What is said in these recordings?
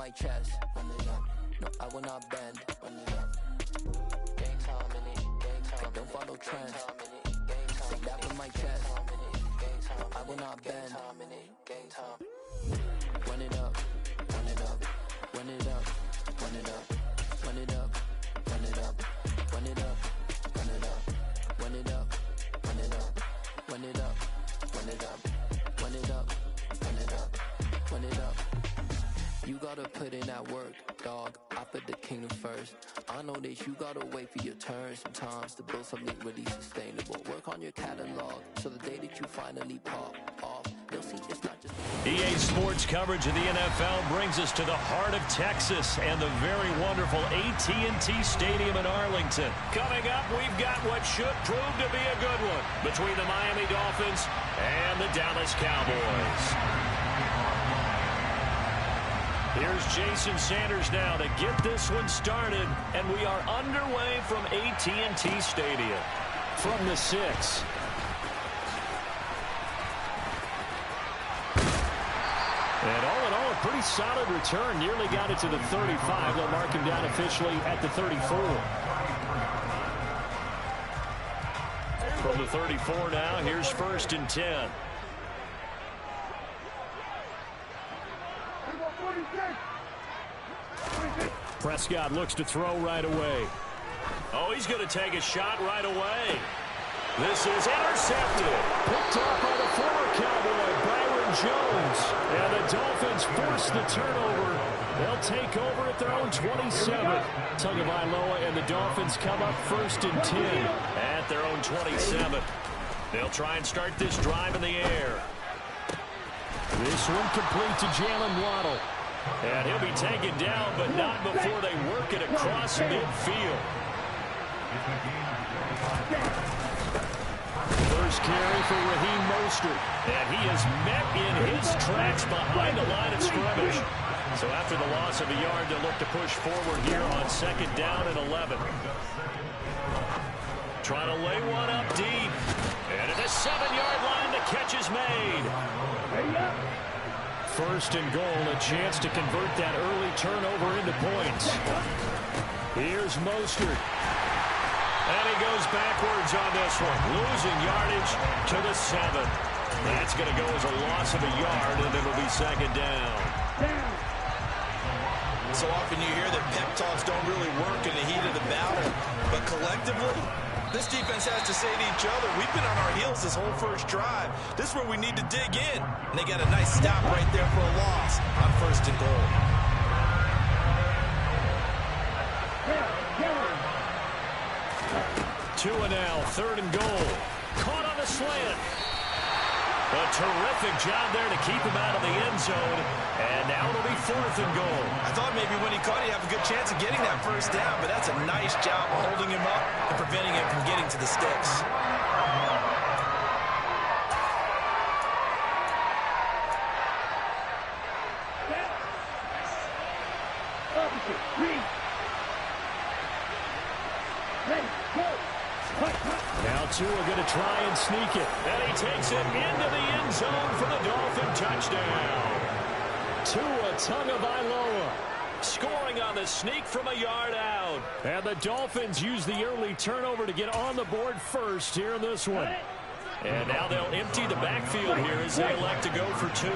my chest. Run it up. No, I will not bend. Run it up. Gang time in it. Gang time. I don't follow trends. Say that with my chest. No, I will not bend. Gang time. Run it up. Run it up. Run it up. Run it up. Run it up. Run it up. Run it up. Run it up. Run it up. Run it up. Run it up. Run it up. Run it up. Run it up. Run it up. You gotta put in that work, dog. I put the kingdom first. I know that you gotta wait for your turn sometimes to build something really sustainable. Work on your catalog so the day that you finally pop off, you'll see it's not just... EA Sports coverage of the NFL brings us to the heart of Texas and the very wonderful AT&T Stadium in Arlington. Coming up, we've got what should prove to be a good one between the Miami Dolphins and the Dallas Cowboys. Here's Jason Sanders now to get this one started, and we are underway from AT&T Stadium. From the 6. And all in all, a pretty solid return. Nearly got it to the 35. They'll mark him down officially at the 34. From the 34 now, here's 1st and 10. Prescott looks to throw right away. Oh, he's going to take a shot right away. This is intercepted. Picked off by the former Cowboy, Byron Jones. And the Dolphins force the turnover. They'll take over at their own 27. Tagovailoa and the Dolphins come up 1st and 10 at their own 27. They'll try and start this drive in the air. This one complete to Jalen Waddle. And he'll be taken down, but not before they work it across midfield. First carry for Raheem Mostert. And he is met in his tracks behind the line of scrimmage. So after the loss of a yard, they'll look to push forward here on 2nd down and 11. Trying to lay one up deep. And at the 7-yard line, the catch is made. 1st and goal, a chance to convert that early turnover into points. Here's Mostert. And he goes backwards on this one, losing yardage to the 7. That's going to go as a loss of a yard, and it'll be 2nd down. So often you hear that pep talks don't really work in the heat of the battle, but collectively, this defense has to say to each other, we've been on our heels this whole first drive. This is where we need to dig in. And they got a nice stop right there for a loss on 1st and goal. Two and now, 3rd and goal. Caught on the slant. A terrific job there to keep him out of the end zone. And now it'll be 4th and goal. I thought maybe when he caught it, he'd have a good chance of getting that 1st down, but that's a nice job holding him up and preventing him from getting to the sticks. Now Tua going to try and sneak it. And he takes it into the end zone for the Dolphin touchdown. Tua Tagovailoa scoring on the sneak from a yard out. And the Dolphins use the early turnover to get on the board first here in this one. And now they'll empty the backfield here as they elect to go for 2.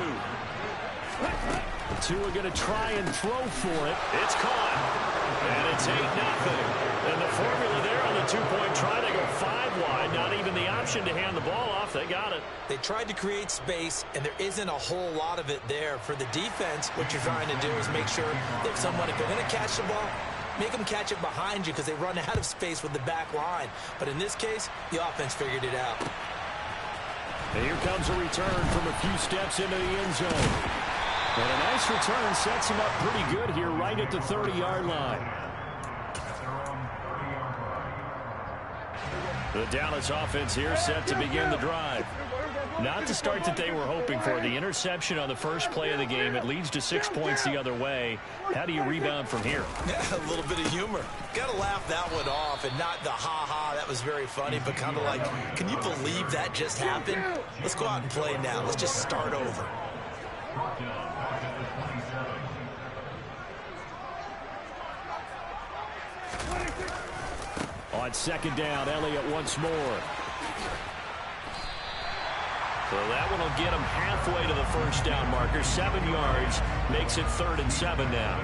Tua going to try and throw for it. It's caught. And it's 8-0. And the formula there on the 2-point try, they go 5 wide. Not even the option to hand the ball off. They got it. They tried to create space, and there isn't a whole lot of it there. For the defense, what you're trying to do is make sure that if they're going to catch the ball, make them catch it behind you because they run out of space with the back line. But in this case, the offense figured it out. And here comes a return from a few steps into the end zone. And a nice return sets him up pretty good here right at the 30-yard line. The Dallas offense here set to begin the drive. Not the start that they were hoping for. The interception on the first play of the game. It leads to 6 points the other way. How do you rebound from here? Yeah, a little bit of humor. Got to laugh that one off and not the ha-ha. That was very funny, but kind of like, can you believe that just happened? Let's go out and play now. Let's just start over. It's second down. Elliott once more. So that one will get him halfway to the first down marker. 7 yards. Makes it 3rd and 7 now.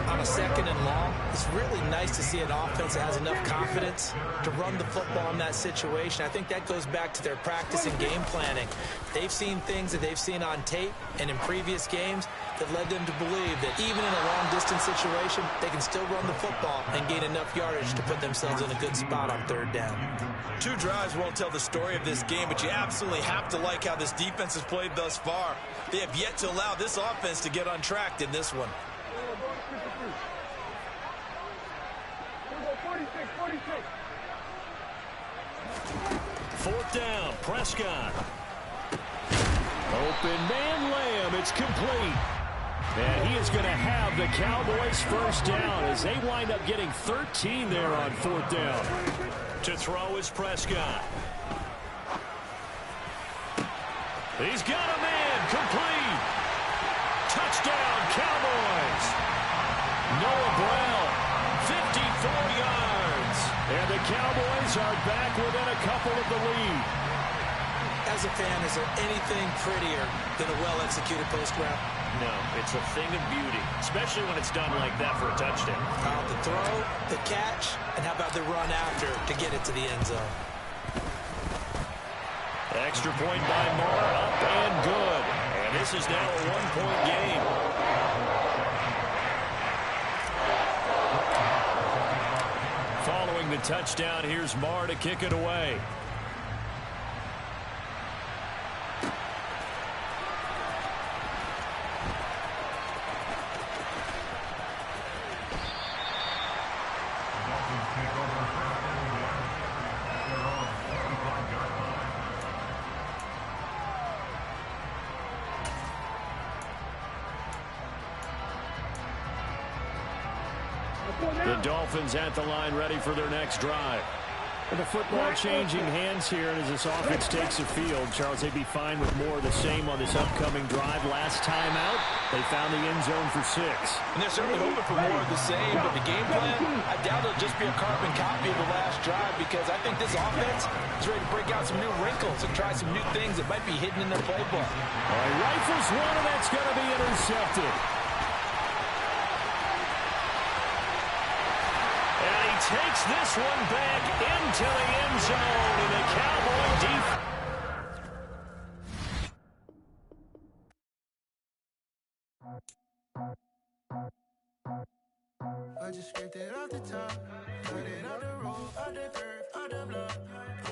On a 2nd and long, it's really nice to see an offense that has enough confidence to run the football in that situation. I think that goes back to their practice and game planning. They've seen things that they've seen on tape and in previous games that led them to believe that even in a long-distance situation, they can still run the football and gain enough yardage to put themselves in a good spot on 3rd down. 2 drives won't tell the story of this game, but you absolutely have to like how this defense has played thus far. They have yet to allow this offense to get untracked in this one. 4th down, Prescott. Open man Lamb, it's complete. And he is going to have the Cowboys first down as they wind up getting 13 there on 4th down. To throw is Prescott. He's got a man, complete. Touchdown, Cowboys. Noah Brown, 54 yards. And the Cowboys are back within a couple of the lead. As a fan, is there anything prettier than a well-executed post route? No, it's a thing of beauty, especially when it's done like that for a touchdown. The throw, the catch, and how about the run after to get it to the end zone? Extra point by Moore, up and good. And this is now a 1-point game. Following the touchdown, here's Moore to kick it away. The Dolphins at the line ready for their next drive. And the football changing hands here as this offense takes the field. Charles, they'd be fine with more of the same on this upcoming drive. Last time out, they found the end zone for 6. And they're certainly hoping for more of the same, but the game plan, I doubt it'll just be a carbon copy of the last drive because I think this offense is ready to break out some new wrinkles and try some new things that might be hidden in their playbook. All right, rifles one, and that's going to be intercepted. Takes this one back into the end zone, and the Cowboy defense. I just scraped it off the top, cut it out the road, out the curve, out the block.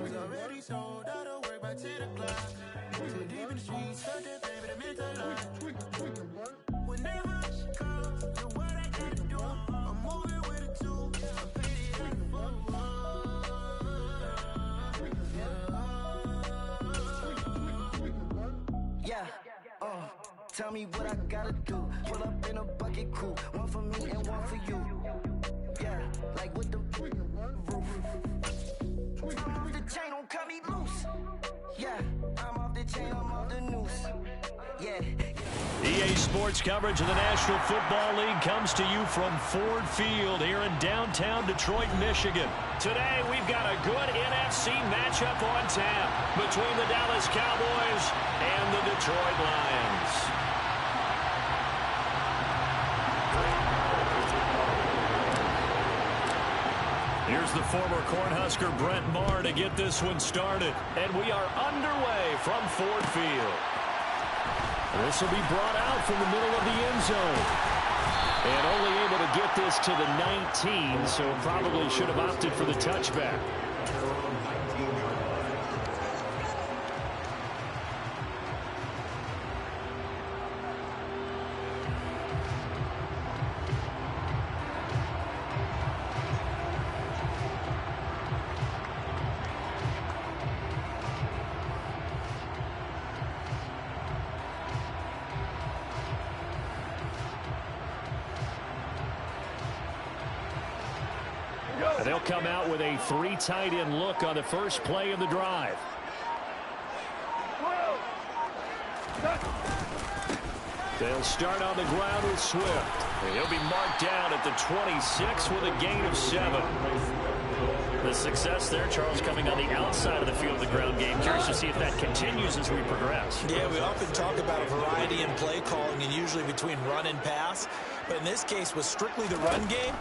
Was already sold, out of work by 10 o'clock. Too deep in the streets, cut that baby, that meant a lot. Whenever she calls, do what I gotta do. I'm moving with a two. Yeah, tell me what I gotta do. Pull up in a bucket crew, one for me and one for you. Yeah, like with the roof. I'm off the chain, don't cut me loose. Yeah, I'm off the chain, I'm off the noose. Yeah. EA Sports coverage of the National Football League comes to you from Ford Field here in downtown Detroit, Michigan. Today, we've got a good NFC matchup on tap between the Dallas Cowboys and the Detroit Lions. Here's the former Cornhusker Brett Maher to get this one started. And we are underway from Ford Field. This will be brought out from the middle of the end zone. And only able to get this to the 19, so probably should have opted for the touchback. And they'll come out with a 3 tight end look on the first play of the drive. They'll start on the ground with Swift. And he'll be marked down at the 26 with a gain of 7. The success there, Charles, coming on the outside of the field of the ground game. Curious to see if that continues as we progress. Yeah, we often talk about a variety in play calling and usually between run and pass. But in this case, with strictly the run game,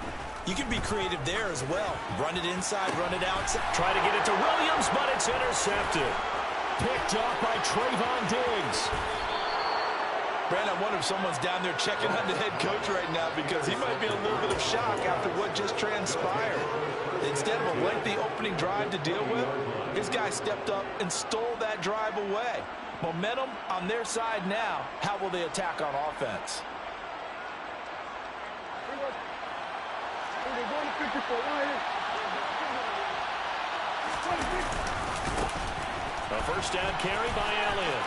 you can be creative there as well. Run it inside, run it outside. Try to get it to Williams, but it's intercepted. Picked off by Trayvon Diggs. Brandon, I wonder if someone's down there checking on the head coach right now because he might be in a little bit of shock after what just transpired. Instead of a lengthy opening drive to deal with, his guy stepped up and stole that drive away. Momentum on their side now. How will they attack on offense? A first down carry by Elliott.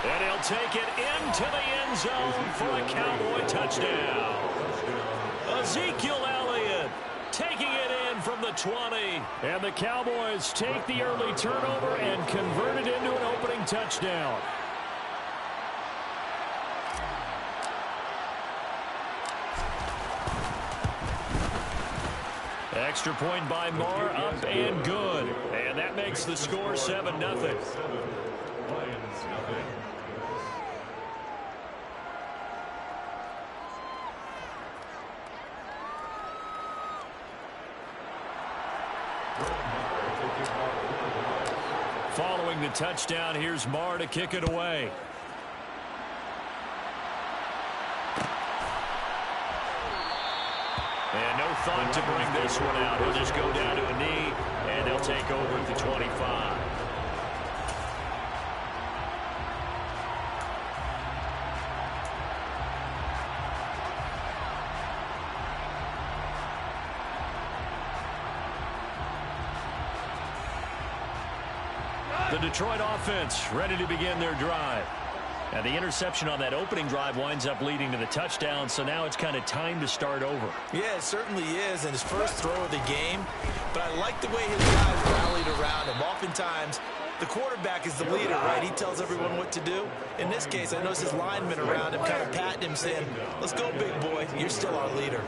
And he'll take it into the end zone for a Cowboy touchdown. Ezekiel Elliott taking it in from the 20. And the Cowboys take the early turnover and convert it into an opening touchdown. Extra point by Moore, up and good. And that makes the score 7-0. Following the touchdown, here's Moore to kick it away. And no thought to bring this one out. He'll just go down to a knee, and they'll take over at the 25. The Detroit offense ready to begin their drive. And the interception on that opening drive winds up leading to the touchdown, so now it's kind of time to start over. Yeah, it certainly is, and his first throw of the game. But I like the way his guys rallied around him. Oftentimes, the quarterback is the leader, right? He tells everyone what to do. In this case, I noticed his linemen around him kind of patting him, saying, let's go, big boy. You're still our leader.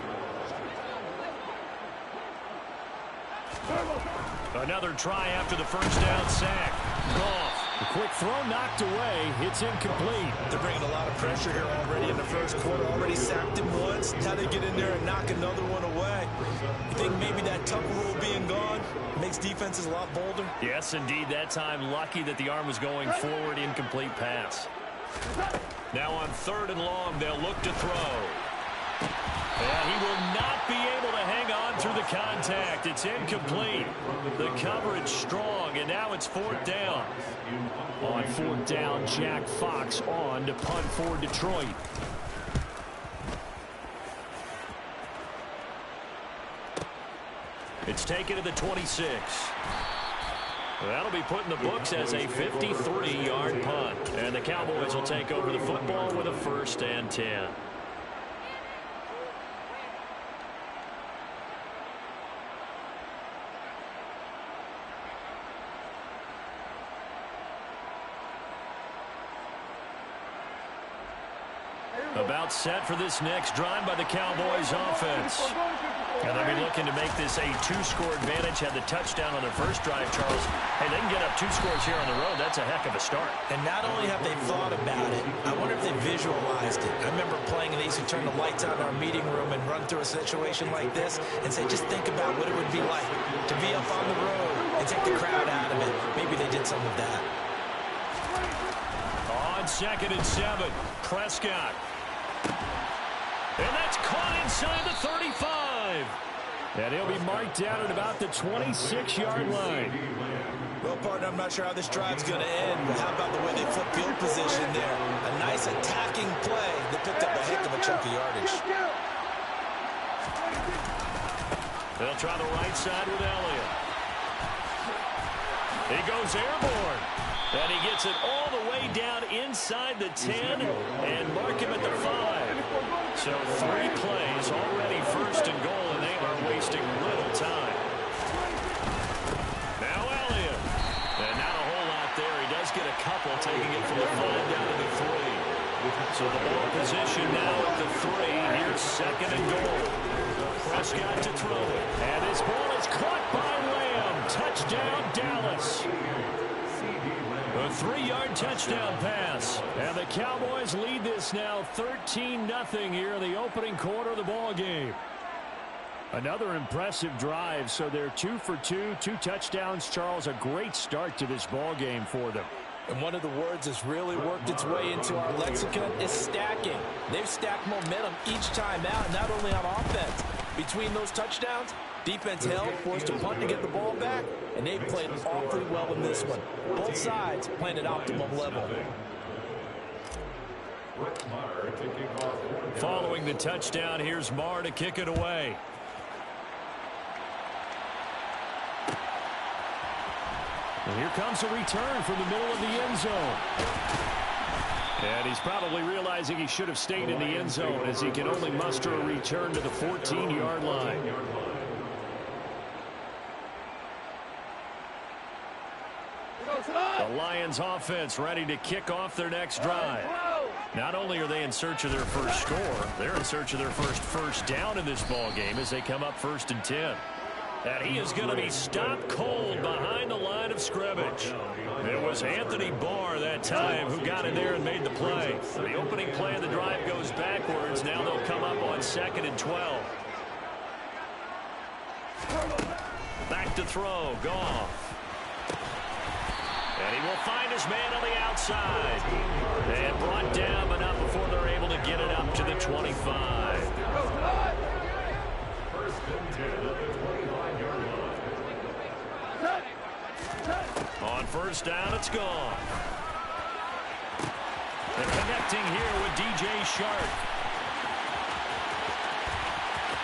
Another try after the first down sack. Goff. The quick throw knocked away. It's incomplete. They're bringing a lot of pressure here already in the first quarter. Already sacked him once. Now they get in there and knock another one away. You think maybe that Tucker rule being gone makes defenses a lot bolder? Yes, indeed. That time, lucky that the arm was going forward. Incomplete pass. Now on 3rd and long, they'll look to throw. And he will not be able to hang on through the contact. It's incomplete. The coverage strong, and now it's 4th down. On 4th down, Jack Fox on to punt for Detroit. It's taken to the 26. That'll be put in the books as a 53-yard punt. And the Cowboys will take over the football with a 1st and 10. About set for this next drive by the Cowboys offense. And they'll be looking to make this a 2-score advantage. Had the touchdown on their first drive, Charles. Hey, they can get up 2 scores here on the road. That's a heck of a start. And not only have they thought about it, I wonder if they visualized it. I remember playing and they used to turn the lights on in our meeting room and run through a situation like this and say, just think about what it would be like to be up on the road and take the crowd out of it. Maybe they did some of that. On 2nd and 7, Prescott. And that's caught inside the 35. And he'll be marked down at about the 26-yard line. Well, partner, I'm not sure how this drive's going to end, but how about the way they flip field position there? A nice attacking play that picked up a heck of a chunk of yardage. They'll try the right side with Elliott. He goes airborne. And he gets it all the way down inside the 10 and mark him at the 5. So 3 plays already 1st and goal, and they are wasting little time. Now Elliott. And not a whole lot there. He does get a couple, taking it from the 5 down to the 3. So the ball position now at the 3. Here's 2nd and goal. Prescott to throw it. And this ball is caught by Lamb. Touchdown, Dallas. A 3-yard touchdown pass. And the Cowboys lead this now 13-0 here in the opening quarter of the ball game. Another impressive drive, so they're 2 for 2, 2 touchdowns. Charles, a great start to this ball game for them. And one of the words that's really worked its way into our lexicon is stacking. They've stacked momentum each time out, not only on offense. Between those touchdowns, defense held, forced a punt to get the ball back, and they played awfully well in this one. Both sides playing at optimum level. Following the touchdown, here's Marr to kick it away. And here comes a return from the middle of the end zone. And he's probably realizing he should have stayed in the end zone as he can only muster a return to the 14-yard line. The Lions offense ready to kick off their next drive. Not only are they in search of their first score, they're in search of their first down in this ball game as they come up 1st and 10. And he is going to be stopped cold behind the line of scrimmage. It was Anthony Barr that time who got in there and made the play. The opening play of the drive goes backwards. Now they'll come up on 2nd and 12. Back to throw. Goff. And he will find his man on the outside. And brought down, but not before they're able to get it up to the 25. On 1st down, it's gone. And connecting here with DJ Shark.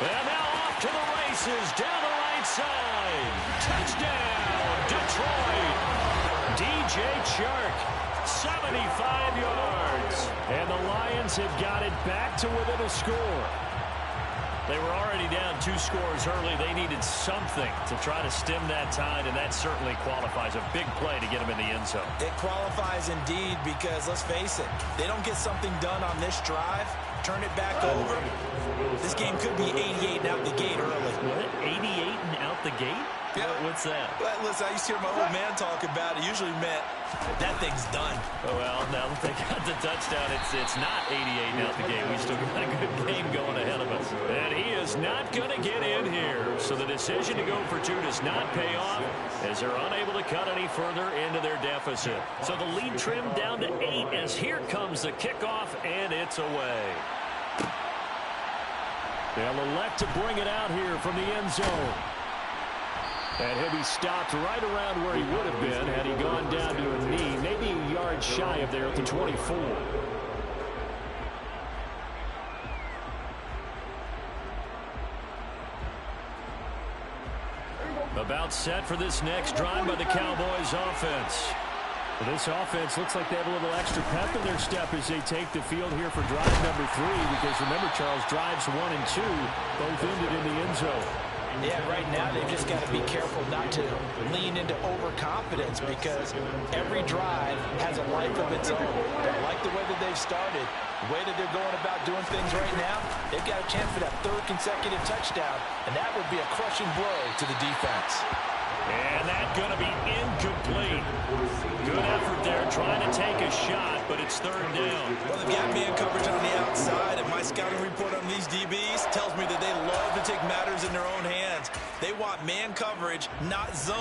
And now off to the races down the right side. Touchdown, Detroit. DJ Shark, 75 yards. And the Lions have got it back to within a score. They were already down 2 scores early. They needed something to try to stem that tide, and that certainly qualifies. A big play to get them in the end zone. It qualifies indeed because, let's face it, they don't get something done on this drive, turn it back over. This game could be 88 and out the gate early. What? 88 and out the gate? Yeah. What's that? Well, listen, I used to hear my old man talk about it. Usually meant that thing's done. Oh, well, now that they got the touchdown, it's not 88 and out the gate. We still got a good game going ahead of us. And he is not going to get in here. So the decision to go for 2 does not pay off as they're unable to cut any further into their deficit. So the lead trimmed down to 8 as here comes the kickoff, and it's away. They'll elect to bring it out here from the end zone. And he'll be stopped right around where he would have been had he gone down to a knee, maybe a yard shy of there at the 24. About set for this next drive by the Cowboys offense. Well, this offense looks like they have a little extra pep in their step as they take the field here for drive number 3, because remember, Charles, drives 1 and 2 both ended in the end zone. Yeah, right now they've just got to be careful not to lean into overconfidence because every drive has a life of its own. But like the way that they've started, the way that they're going about doing things right now, they've got a chance for that 3rd consecutive touchdown, and that would be a crushing blow to the defense. And that's going to be incomplete. Good effort there trying to take a shot, but it's 3rd down. Well, they've got man coverage on the outside, and my scouting report on these DBs tells me that they love to take matters in their own hands. They want man coverage, not zone.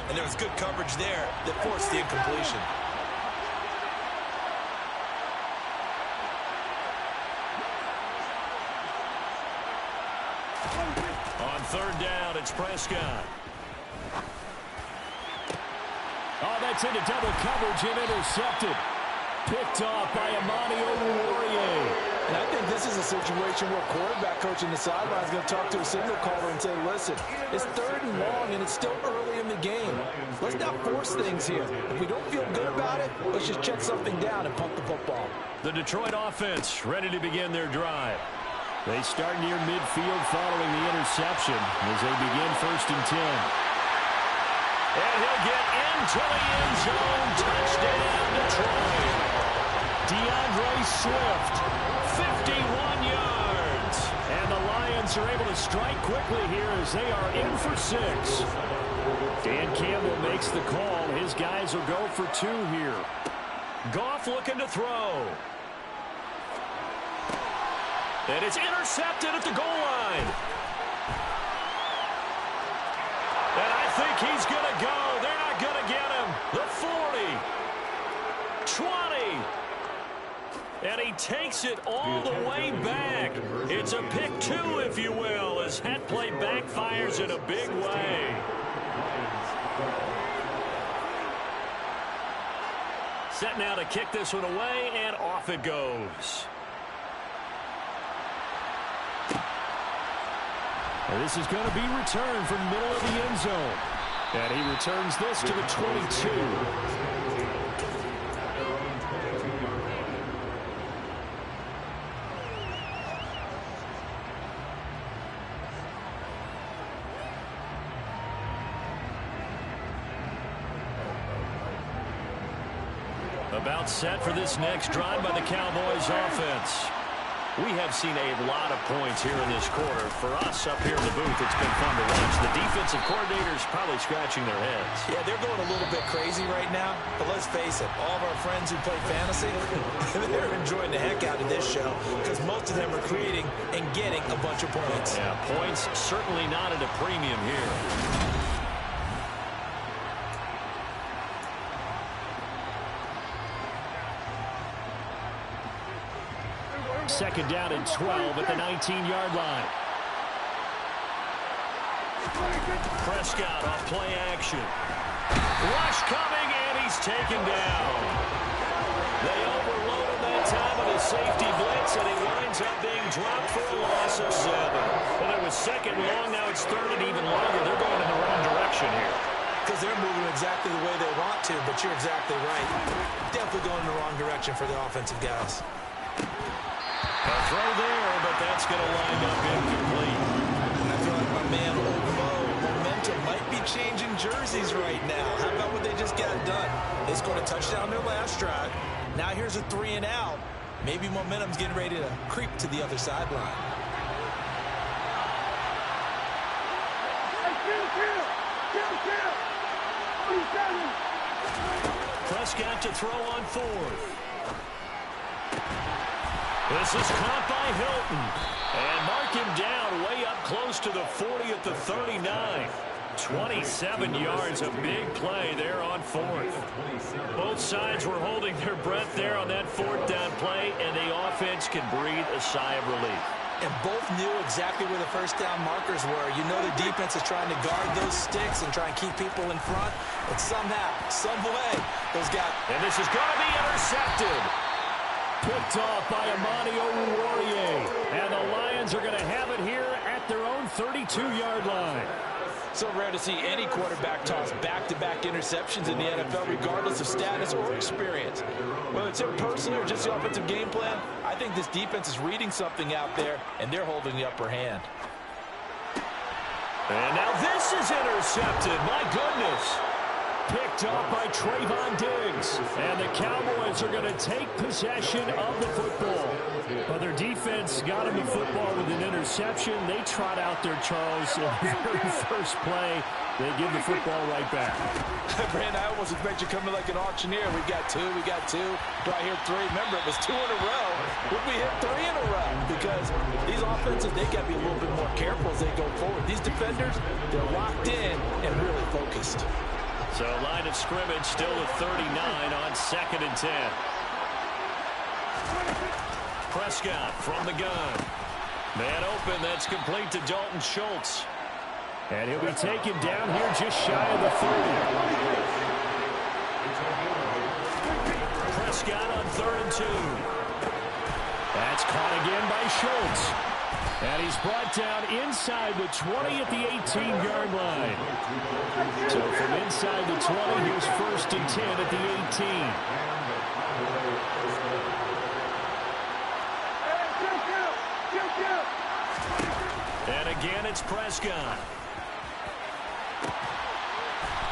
And there was good coverage there that forced the incompletion. On 3rd down, it's Prescott. Oh, that's into double coverage and intercepted. Picked off by Amani Oruwariye. And I think this is a situation where quarterback coach in the sideline is going to talk to a signal caller and say, listen, it's 3rd and long and it's still early in the game. Let's not force things here. If we don't feel good about it, let's just check something down and pump the football. The Detroit offense ready to begin their drive. They start near midfield following the interception as they begin 1st and 10. And he'll get into the end zone. Touchdown, Detroit. DeAndre Swift, 51 yards. And the Lions Giants are able to strike quickly here as they are in for 6. Dan Campbell makes the call. His guys will go for 2 here. Goff looking to throw. And it's intercepted at the goal line. And I think he's going to go. They're not going to get him. The 40. 20. And he takes it all the way back. It's a pick 2, if you will, as that play backfires in a big way. Set now to kick this one away, and off it goes. And this is going to be returned from middle of the end zone. And he returns this to the 22. About set for this next drive by the Cowboys offense. We have seen a lot of points here in this quarter. For us up here in the booth, it's been fun to watch. The defensive coordinators probably scratching their heads. Yeah, they're going a little bit crazy right now. But let's face it, all of our friends who play fantasy, they're enjoying the heck out of this show because most of them are creating and getting a bunch of points. Yeah, points certainly not at a premium here. Second down and 12 at the 19-yard line. Prescott off play action. Rush coming, and he's taken down. They overload him that time with a safety blitz, and he winds up being dropped for a loss of 7. And it was second long, now it's third and even longer. They're going in the wrong direction here. Because they're moving exactly the way they want to, but you're exactly right. Definitely going in the wrong direction for the offensive guys. A throw there, but that's going to wind up incomplete. I feel like my man momentum might be changing jerseys right now. How about what they just got done? They scored a touchdown their last drive. Now here's a 3 and out. Maybe momentum's getting ready to creep to the other sideline. Prescott to throw on 4th. This is caught by Hilton. And mark him down way up close to the 40 at the 39. 27 yards, a big play there on 4th. Both sides were holding their breath there on that 4th down play, and the offense can breathe a sigh of relief. And both knew exactly where the first down markers were. You know the defense is trying to guard those sticks and try and keep people in front. But somehow, some way, those guys... And this is going to be intercepted. Picked off by Amani Oruwariye. And the Lions are going to have it here at their own 32-yard line. So rare to see any quarterback toss back-to-back interceptions in the NFL, regardless of status or experience. Whether it's him personally or just the offensive game plan, I think this defense is reading something out there, and they're holding the upper hand. And now this is intercepted. My goodness. Picked off by Trayvon Diggs. And the Cowboys are going to take possession of the football. But their defense got him the football with an interception. They trot out there, Charles, in the very first play. They give the football right back. Brandon, I almost expect you coming like an auctioneer. We got two. Do I hear 3? Remember, it was 2 in a row. Would we hit 3 in a row? Because these offenses, they got to be a little bit more careful as they go forward. These defenders, they're locked in and really focused. So line of scrimmage still at 39 on 2nd and 10. Prescott from the gun. Man open, that's complete to Dalton Schultz. And he'll be taken down here just shy of the 30. Prescott on 3rd and 2. That's caught again by Schultz. And he's brought down inside the 20 at the 18-yard line. So from inside the 20, here's 1st and 10 at the 18. And again, it's Prescott.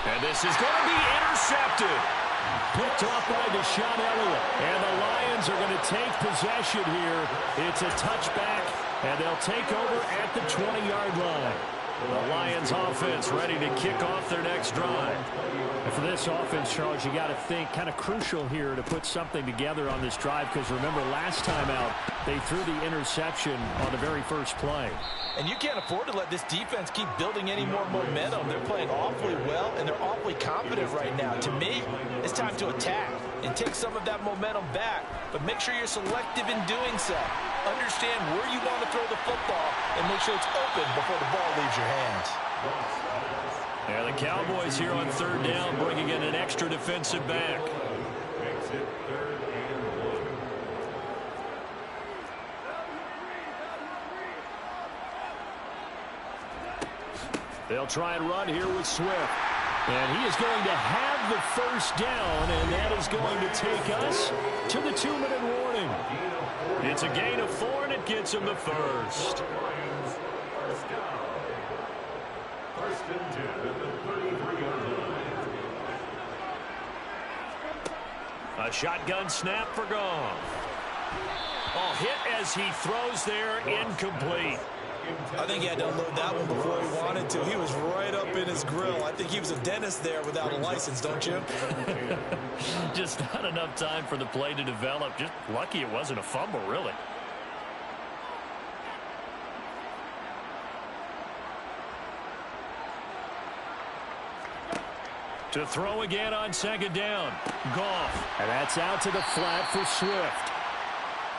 And this is going to be intercepted. Picked off by Deshaun Elliott. And the Lions are going to take possession here. It's a touchback And they'll take over at the 20-yard line. The Lions offense ready to kick off their next drive. And for this offense, Charles, you got to think kind of crucial here to put something together on this drive, because remember last time out they threw the interception on the very first play. And you can't afford to let this defense keep building any more momentum. They're playing awfully well, and they're awfully confident right now. To me, it's time to attack and take some of that momentum back, but make sure you're selective in doing so. Understand where you want to throw the football and make sure it's open before the ball leaves your hands. Yeah, the Cowboys here on third down, bringing in an extra defensive back. They'll try and run here with Swift. And he is going to have the first down, and that is going to take us to the 2-minute warning. It's a gain of 4, and it gets him the first. First down. First and 10 at the 33-yard line. A shotgun snap for Goff. Oh, hit as he throws there, incomplete. I think he had to unload that one before he wanted to. He was right up in his grill. I think he was a dentist there without a license, don't you? Just not enough time for the play to develop. Just lucky it wasn't a fumble, really. To throw again on second down. Goff. And that's out to the flat for Swift.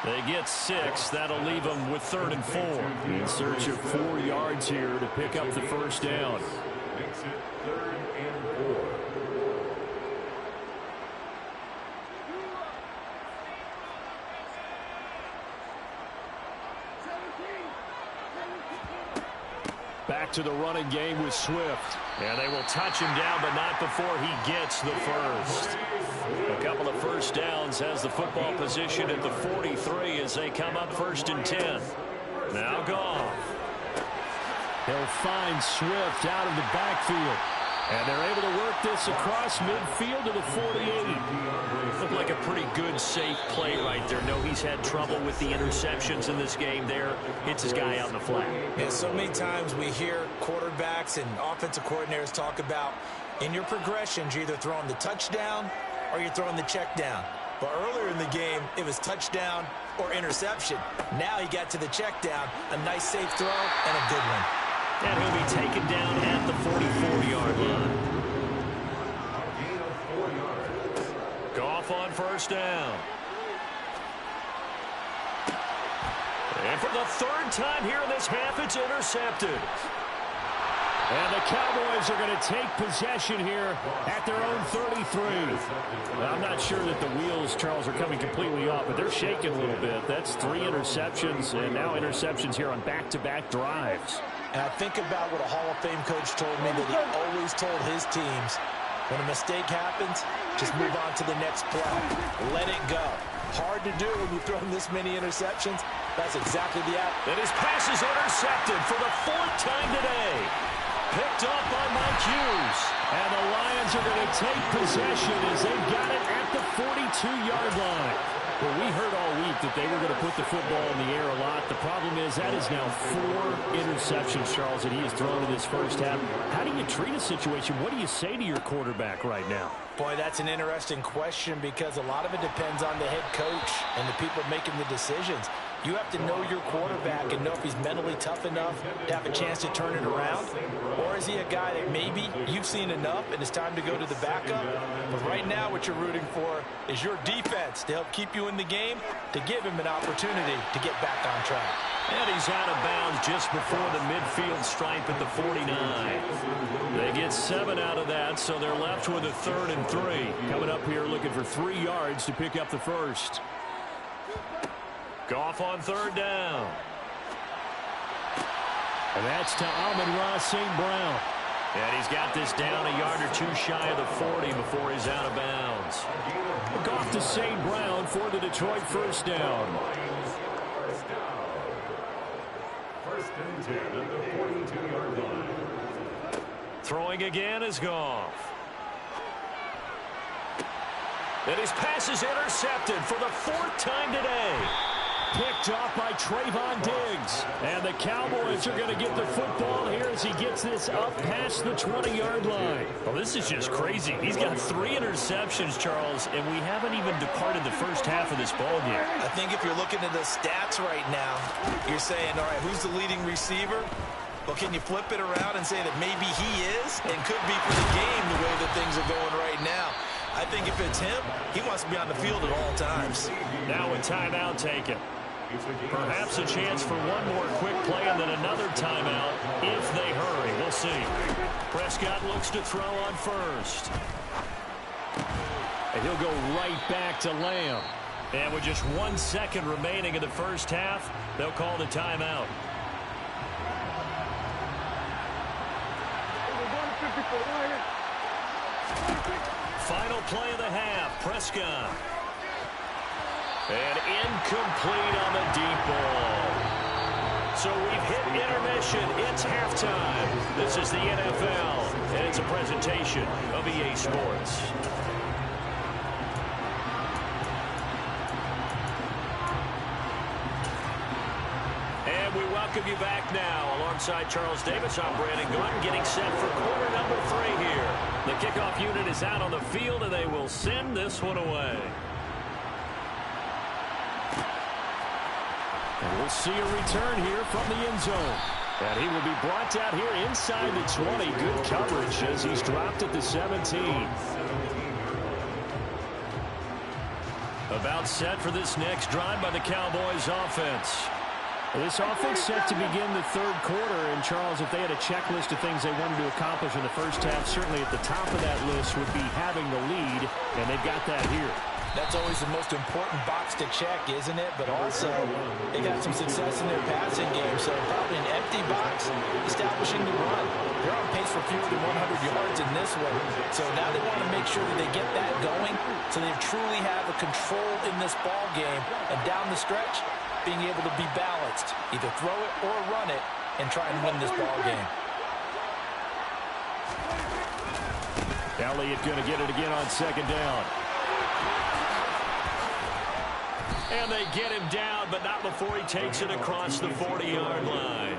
They get 6. That'll leave them with 3rd and 4. In search of 4 yards here to pick up the first down. Makes it 3rd and 4. Back to the running game with Swift. And they will touch him down, but not before he gets the first. A couple of first downs, has the football position at the 43 as they come up 1st and 10. Now Goff. He'll find Swift out of the backfield. And they're able to work this across midfield to the 48. Looked like a pretty good, safe play right there. No, he's had trouble with the interceptions in this game there. Hits his guy out in the flat. Yeah, so many times we hear quarterbacks and offensive coordinators talk about in your progressions, you're either throwing the touchdown or you're throwing the check down. But earlier in the game, it was touchdown or interception. Now he got to the check down, a nice safe throw and a good one. And he'll be taken down at the 44-yard line. Gain of 4 yards. Goff on first down. And for the 3rd time here in this half, it's intercepted. And the Cowboys are going to take possession here at their own 33. I'm not sure that the wheels, Charles, are coming completely off, but they're shaking a little bit. That's 3 interceptions, and now interceptions here on back-to-back drives. And I think about what a Hall of Fame coach told me that he always told his teams, when a mistake happens, just move on to the next play. Let it go. Hard to do when you've thrown this many interceptions. That's exactly the act. And his pass is intercepted for the 4th time today. Picked up by Mike Hughes. And the Lions are going to take possession as they've got it at the 42-yard line. Well, we heard all week that they were going to put the football in the air a lot. The problem is that is now 4 interceptions, Charles, that he has thrown in this first half. How do you treat a situation? What do you say to your quarterback right now? Boy, that's an interesting question because a lot of it depends on the head coach and the people making the decisions. You have to know your quarterback and know if he's mentally tough enough to have a chance to turn it around. Or is he a guy that maybe you've seen enough and it's time to go to the backup? But right now what you're rooting for is your defense to help keep you in the game, to give him an opportunity to get back on track. And he's out of bounds just before the midfield stripe at the 49. They get 7 out of that, so they're left with a 3rd and 3. Coming up here looking for 3 yards to pick up the first. Goff on 3rd down. And that's to Amon-Ra St. Brown. And he's got this down a yard or 2 shy of the 40 before he's out of bounds. Goff to St. Brown for the Detroit first down. First and 10 at the 42-yard line. Throwing again is Goff. And his pass is intercepted for the 4th time today. Picked off by Trayvon Diggs. the Cowboys are going to get the football here as he gets this up past the 20-yard line. Well, this is just crazy. He's got 3 interceptions, Charles, and we haven't even departed the first half of this ball game. I think if you're looking at the stats right now, you're saying, all right, who's the leading receiver? Well, can you flip it around and say that maybe he is and could be for the game the way that things are going right now? I think if it's him, he wants to be on the field at all times. Now a timeout taken. Perhaps a chance for one more quick play and then another timeout if they hurry. We'll see. Prescott looks to throw on first. And he'll go right back to Lamb. And with just 1 second remaining in the first half, they'll call the timeout. Final play of the half, Prescott. And incomplete on the deep ball. So we've hit intermission. It's halftime. This is the NFL, and it's a presentation of EA Sports. And we welcome you back now. Alongside Charles Davis, I'm Brandon Gordon, getting set for quarter number 3 here. The kickoff unit is out on the field, and they will send this one away. And we'll see a return here from the end zone. And he will be brought out here inside the 20. Good coverage as he's dropped at the 17. About set for this next drive by the Cowboys offense. This offense set to begin the third quarter. And, Charles, if they had a checklist of things they wanted to accomplish in the first half, certainly at the top of that list would be having the lead, and they've got that here. That's always the most important box to check, isn't it? But also, they got some success in their passing game, so probably an empty box establishing the run. They're on pace for fewer than 100 yards in this one, so now they want to make sure that they get that going so they truly have a control in this ball game, and down the stretch, being able to be balanced, either throw it or run it, and try and win this ball game. Elliott going to get it again on second down. And they get him down, but not before he takes it across the 40-yard line.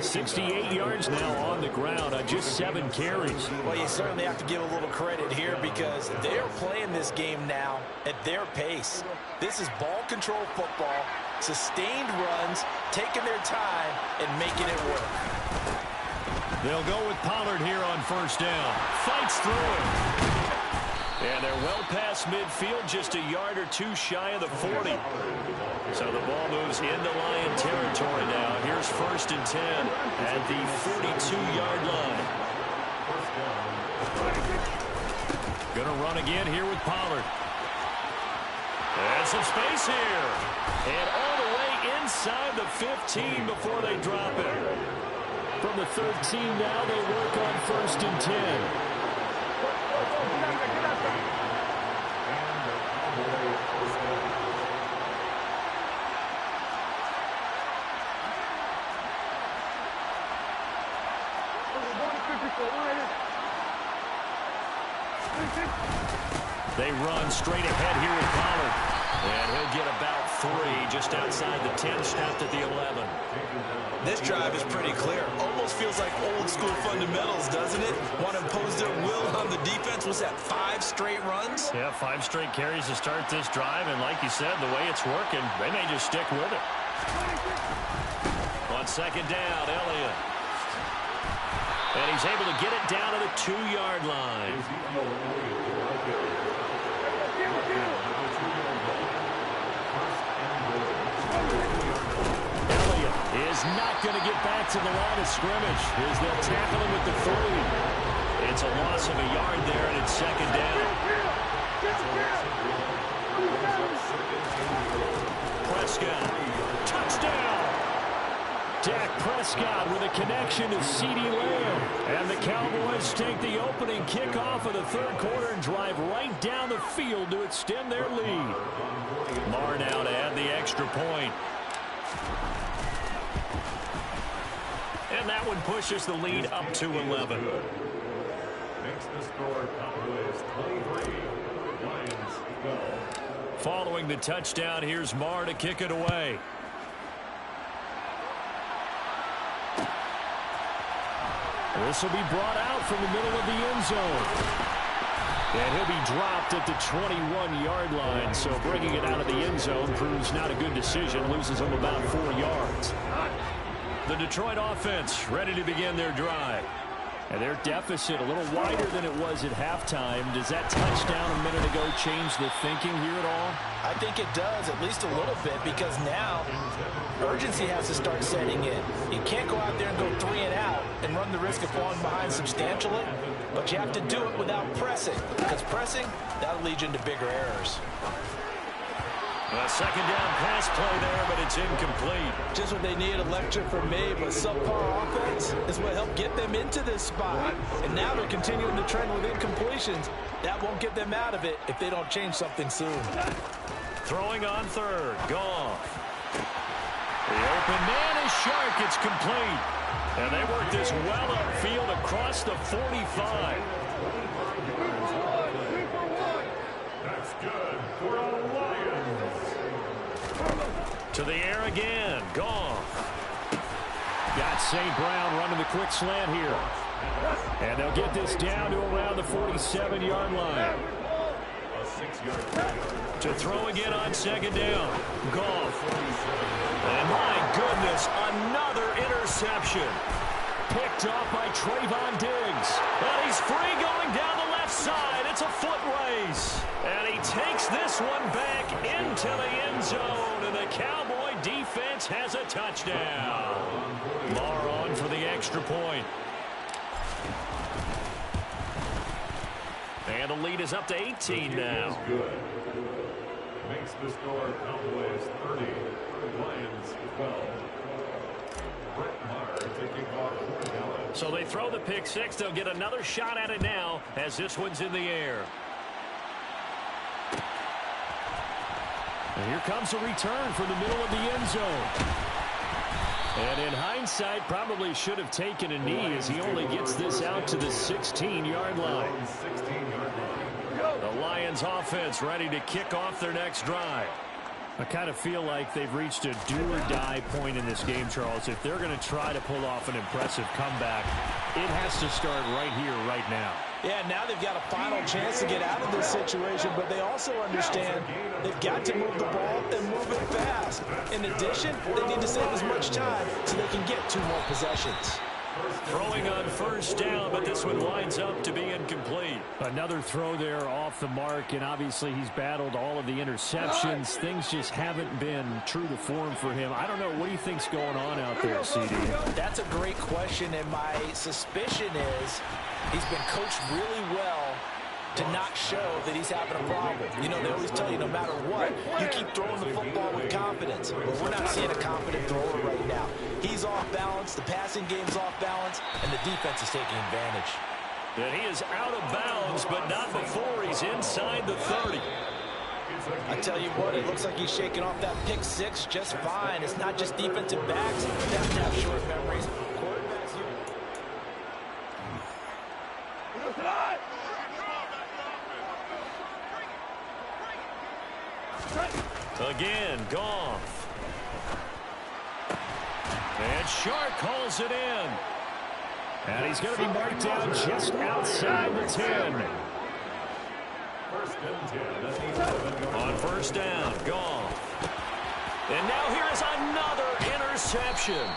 68 yards now on the ground on just 7 carries. Well, you certainly have to give a little credit here because they're playing this game now at their pace. This is ball control football, sustained runs, taking their time, and making it work. They'll go with Pollard here on first down. Fights through it. And they're well past midfield, just a yard or 2 shy of the 40. So the ball moves into Lion territory now. Here's 1st and 10 at the 42-yard line. Gonna run again here with Pollard. And some space here. And all the way inside the 15 before they drop it. From the 13 now, they work on 1st and 10. They run straight ahead here with Pollard. And he'll get about 3 just outside the 10, snapped at the 11. This drive is pretty clear. Almost feels like old school fundamentals, doesn't it? Want to impose their will on the defense. Was that 5 straight runs? Yeah, 5 straight carries to start this drive. And like you said, the way it's working, they may just stick with it. On second down, Elliott. And he's able to get it down to the 2-yard line. Elliott is not going to get back to the line of scrimmage as they'll tackle him with the 3. It's a loss of a yard there, and it's second down. Prescott, touchdown! Dak Prescott with a connection to CeeDee Lamb. And the Cowboys take the opening kickoff of the third quarter and drive right down the field to extend their lead. Marr now to add the extra point. And that one pushes the lead up to 11. Makes the score Cowboys 23, Lions 12. Following the touchdown, here's Marr to kick it away. This will be brought out from the middle of the end zone. And he'll be dropped at the 21-yard line. So bringing it out of the end zone proves not a good decision. Loses him about 4 yards. The Detroit offense ready to begin their drive. And their deficit a little wider than it was at halftime. Does that touchdown a minute ago change the thinking here at all? I think it does, at least a little bit, because now urgency has to start setting in. You can't go out there and go 3 and out and run the risk of falling behind substantially, but you have to do it without pressing, because pressing, that'll lead you into bigger errors. A second down pass play there, but it's incomplete. Just what they need, a lecture from me, but subpar offense is what helped get them into this spot. And now they're continuing the trend with incompletions. That won't get them out of it if they don't change something soon. Throwing on third, Goff. The open man is Shark. It's complete. And they work this well upfield across the 45. That's good for a Lions. To the air again, Goff. Got St. Brown running the quick slant here. And they'll get this down to around the 47-yard line. To throw again on second down, Goff. And my goodness, another interception. Picked off by Trayvon Diggs. And he's free going down the left side. It's a foot race. And he takes this one back into the end zone. And the Cowboy defense has a touchdown. Marr on for the extra point. And the lead is up to 18 now. Makes the score Cowboys 30, Lions 12. Brett Maher taking off. So they throw the pick six. They'll get another shot at it now as this one's in the air. And here comes a return from the middle of the end zone. And in hindsight, probably should have taken a knee as he only gets this out to the 16-yard line. The Lions offense ready to kick off their next drive. I kind of feel like they've reached a do-or-die point in this game, Charles. If they're going to try to pull off an impressive comeback, it has to start right here, right now. Yeah, now they've got a final chance to get out of this situation, but they also understand they've got to move the ball and move it fast. In addition, they need to save as much time so they can get 2 more possessions. Throwing on first down, but this one lines up to be incomplete. Another throw there off the mark, and obviously he's battled all of the interceptions. Things just haven't been true to form for him. I don't know. What do you think's going on out there, CD? That's a great question, and my suspicion is he's been coached really well to not show that he's having a problem. You know, they always tell you no matter what, you keep throwing the football with confidence. But we're not seeing a confident thrower right now. He's off balance, the passing game's off balance, and the defense is taking advantage. And he is out of bounds, but not before he's inside the 30. I tell you what, it looks like he's shaking off that pick six just fine. It's not just defensive backs. They have to have short memories. Quarterbacks, Again, Goff. And Shark calls it in. And he's going to be marked down just outside the 10. First and 10. On first down, Goff. And now here is another interception.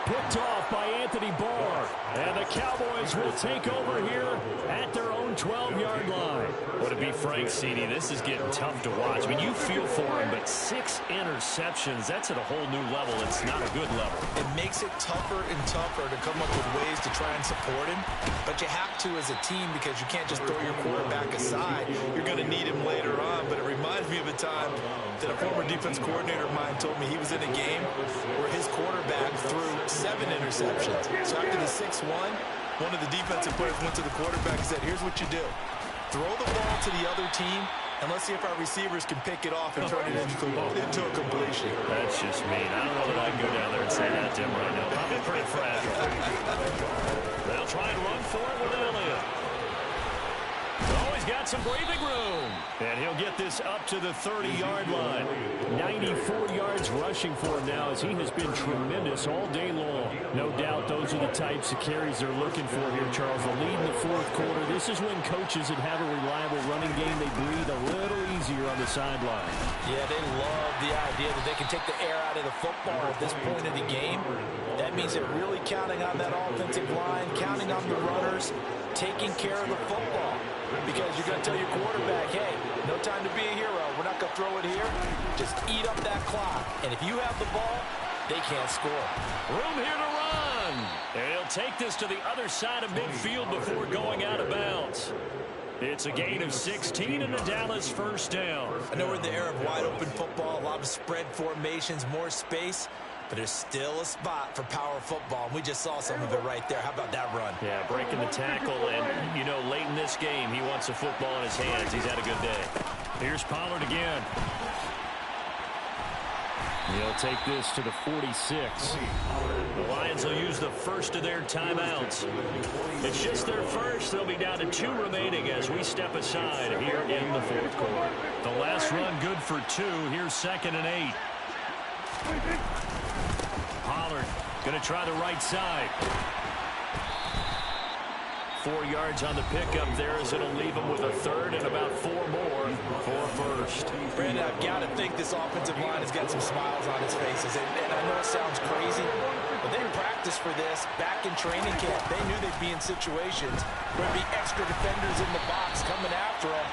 Picked off by Anthony Barr. And the Cowboys will take over here at their own 12-yard line. Would it be Frank, CD? This is getting tough to watch. I mean, you feel for him, but 6 interceptions, that's at a whole new level. It's not a good level. It makes it tougher and tougher to come up with ways to try and support him. But you have to as a team because you can't just throw your quarterback aside. You're going to need him later on. But it reminds me of a time that a former defense coordinator of mine told me he was in a game where his quarterback threw 7 interceptions. So after the 6-1, one of the defensive players went to the quarterback and said, here's what you do. Throw the ball to the other team, and let's see if our receivers can pick it off and turn it into a completion. That's just mean. I don't know that I can go down there and say that to him right now. Probably pretty fragile. They'll try and run for it with Elliott. Oh, he's got some breathing room. And he'll get this up to the 30-yard line. 94 yards rushing for him now as he has been tremendous all day long. No doubt those are the types of carries they're looking for here, Charles. The lead in the fourth quarter. This is when coaches that have a reliable running game, they breathe a little easier on the sideline. Yeah, they love the idea that they can take the air out of the football at this point of the game. That means they're really counting on that offensive line, counting on the runners, taking care of the football. Because you're going to tell your quarterback, hey, no time to be a hero. We're not going to throw it here. Just eat up that clock. And if you have the ball, they can't score. Room here to run. And he'll take this to the other side of midfield before going out of bounds. It's a gain of 16 and a Dallas first down. I know we're in the era of wide open football, a lot of spread formations, more space, but there's still a spot for power football. We just saw some of it right there. How about that run? Yeah, breaking the tackle, and, you know, late in this game, he wants the football in his hands. He's had a good day. Here's Pollard again. He'll take this to the 46. The Lions will use the first of their timeouts. It's just their first. They'll be down to 2 remaining as we step aside here in the fourth quarter. The last run good for 2. Here's 2nd and 8. Pollard going to try the right side. 4 yards on the pickup there as it'll leave him with a third and about 4 more for first. Brandon, I've got to think this offensive line has got some smiles on its faces. And I know it sounds crazy, but they practiced for this back in training camp. They knew they'd be in situations where there'd be extra defenders in the box coming after them,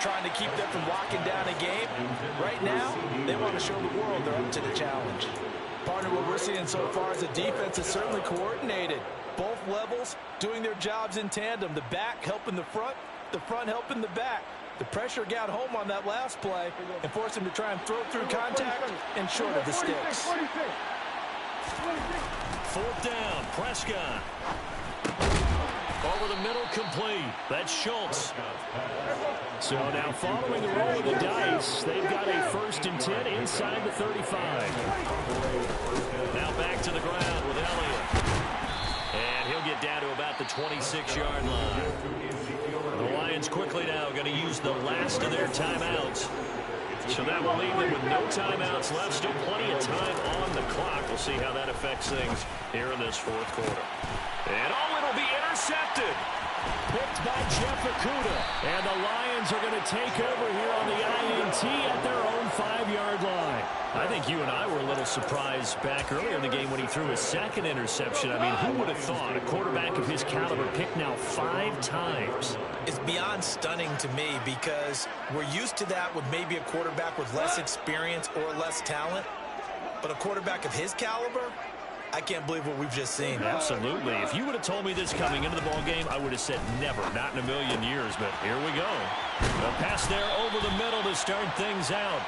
trying to keep them from locking down a game. Right now, they want to show the world they're up to the challenge. Partner, what we're seeing so far is the defense is certainly coordinated. Both levels doing their jobs in tandem. The back helping the front helping the back. The pressure got home on that last play and forced him to try and throw through contact and short of the sticks. 4th down, Prescott. Over the middle, complete. That's Schultz. So now following the roll of the dice, they've got a 1st and 10 inside the 35. Now back to the ground with Elliott. And he'll get down to about the 26-yard line. The Lions quickly now going to use the last of their timeouts. So that will leave them with no timeouts left. Still plenty of time on the clock. We'll see how that affects things here in this fourth quarter. And it'll be intercepted. Picked by Jeff Okudah. And the Lions are going to take over here on the INT at their own 5-yard line. I think you and I were a little surprised back earlier in the game when he threw his 2nd interception. I mean, who would have thought a quarterback of his caliber picked now 5 times? It's beyond stunning to me because we're used to that with maybe a quarterback with less experience or less talent. But a quarterback of his caliber, I can't believe what we've just seen. Absolutely. If you would have told me this coming into the ballgame, I would have said never, not in a million years. But here we go. A pass there over the middle to start things out.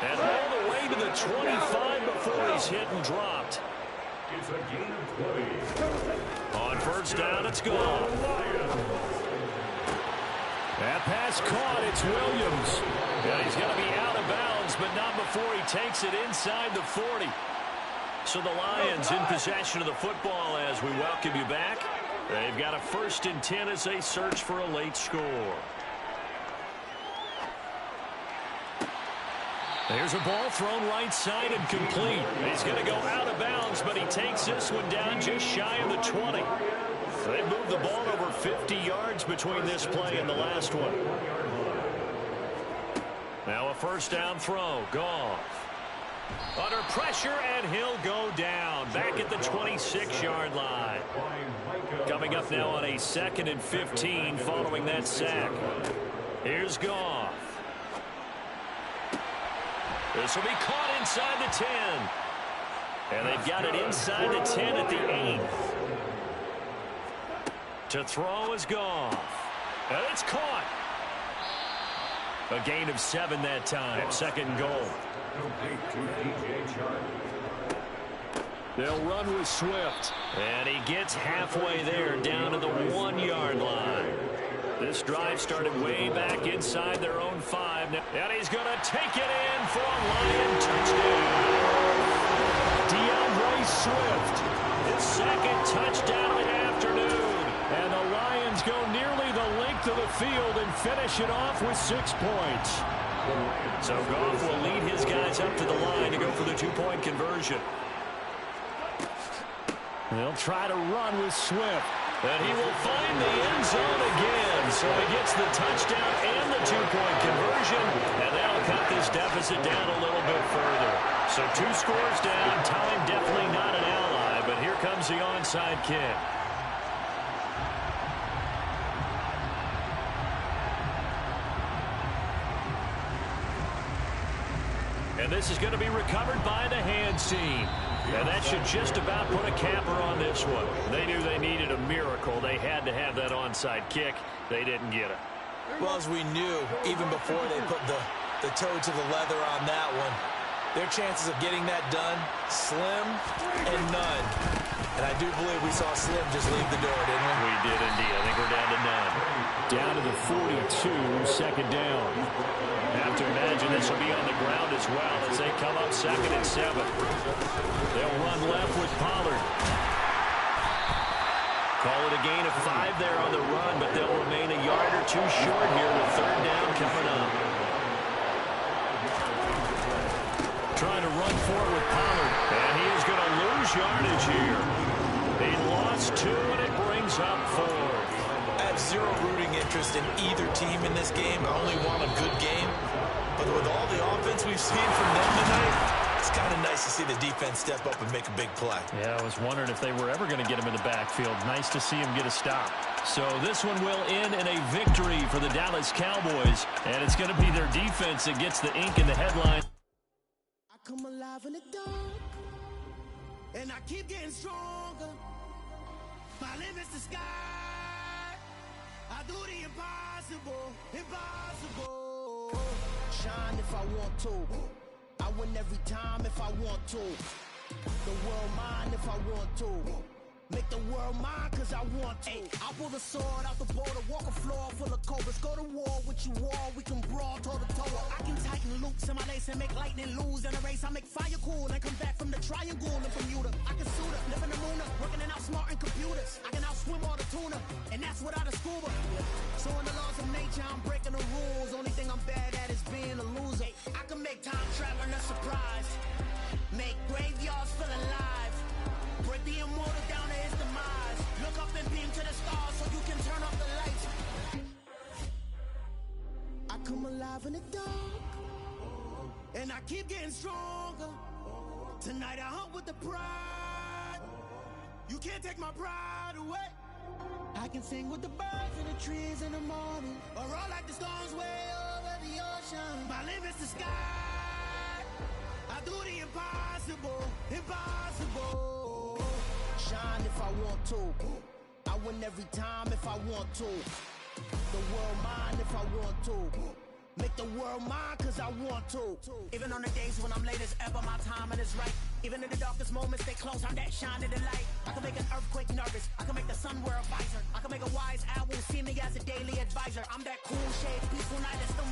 And all the way to the 25 before he's hit and dropped. It's a gain of 20. On 1st down, it's gone. That pass caught. It's Williams. Yeah, he's going to be out of bounds, but not before he takes it inside the 40. So the Lions in possession of the football as we welcome you back. They've got a 1st and 10 as they search for a late score. There's a ball thrown right side and complete. He's going to go out of bounds, but he takes this one down just shy of the 20. They moved the ball over 50 yards between this play and the last one. Now a 1st down throw. Goff. Under pressure, and he'll go down. Back at the 26-yard line. Coming up now on a 2nd and 15 following that sack. Here's Goff. This will be caught inside the 10. And they've got it inside the 10 at the 8th. To throw is Goff. And it's caught. A gain of 7 that time. 2nd and goal. They'll run with Swift. And he gets halfway there down to the 1-yard line. This drive started way back inside their own 5. And he's going to take it in for a Lion touchdown. DeAndre Swift, his 2nd touchdown of the afternoon. And the Lions go nearly the length of the field and finish it off with 6 points. So Goff will lead his guys up to the line to go for the 2-point conversion. They'll try to run with Swift. And he will find the end zone again. So he gets the touchdown and the two-point conversion. And that'll cut this deficit down a little bit further. So 2 scores down. Time definitely not an ally. But here comes the onside kick. And this is going to be recovered by the hands team. And that should just about put a capper on this one. They knew they needed a miracle. They had to have that onside kick. They didn't get it. Well, as we knew, even before they put the toe to the leather on that one, their chances of getting that done, slim and none. And I do believe we saw Slim just leave the door, didn't we? We did indeed. I think we're down to none. Down to the 42, second down. Have to imagine this will be on the ground as well as they come up 2nd and 7. They'll run left with Pollard. Call it a gain of 5 there on the run, but they'll remain a yard or 2 short here with 3rd down coming up. Trying to run forward with Pollard, and he is going to lose yardage here. He lost 2, and it brings up 4. I have zero rooting interest in either team in this game. I only want a good game. But with all the offense we've seen from them tonight, it's kind of nice to see the defense step up and make a big play. Yeah, I was wondering if they were ever going to get him in the backfield. Nice to see him get a stop. So this one will end in a victory for the Dallas Cowboys. And it's going to be their defense that gets the ink in the headline. I come alive in the dark, and I keep getting stronger. My limit's the sky. I do the impossible, impossible. Shine if I want to. I win every time if I want to. The world mine if I want to. Make the world mine cause I want to. I pull the sword out the border, walk a floor full of cobras. Go to war with you all, we can brawl toe to toe. I can tighten loops in my lace and make lightning lose in a race. I make fire cool and come back from the triangle in Bermuda. I can suit up, live in the moon up, working and outsmarting computers. I can outswim all the tuna, and that's without a scuba. So in the laws of nature, I'm breaking the rules. Only thing I'm bad at is being a loser. I can make time traveling a surprise, make graveyards feel alive, break the immortal down to his demise. Look up and beam to the stars so you can turn off the lights. I come alive in the dark, and I keep getting stronger. Tonight I hunt with the pride. You can't take my pride away. I can sing with the birds and the trees in the morning, or roll like the storms way over the ocean. My limit's the sky. I do the impossible, impossible. Shine if I want to. I win every time if I want to. The world mine if I want to. Make the world mine cause I want to. Even on the days when I'm late as ever, my timing is right. Even in the darkest moments, stay close, I'm that shining the light. I can make an earthquake nervous, I can make the sun wear a visor. I can make a wise owl see me as a daily advisor. I'm that cool shade, peaceful night, that's the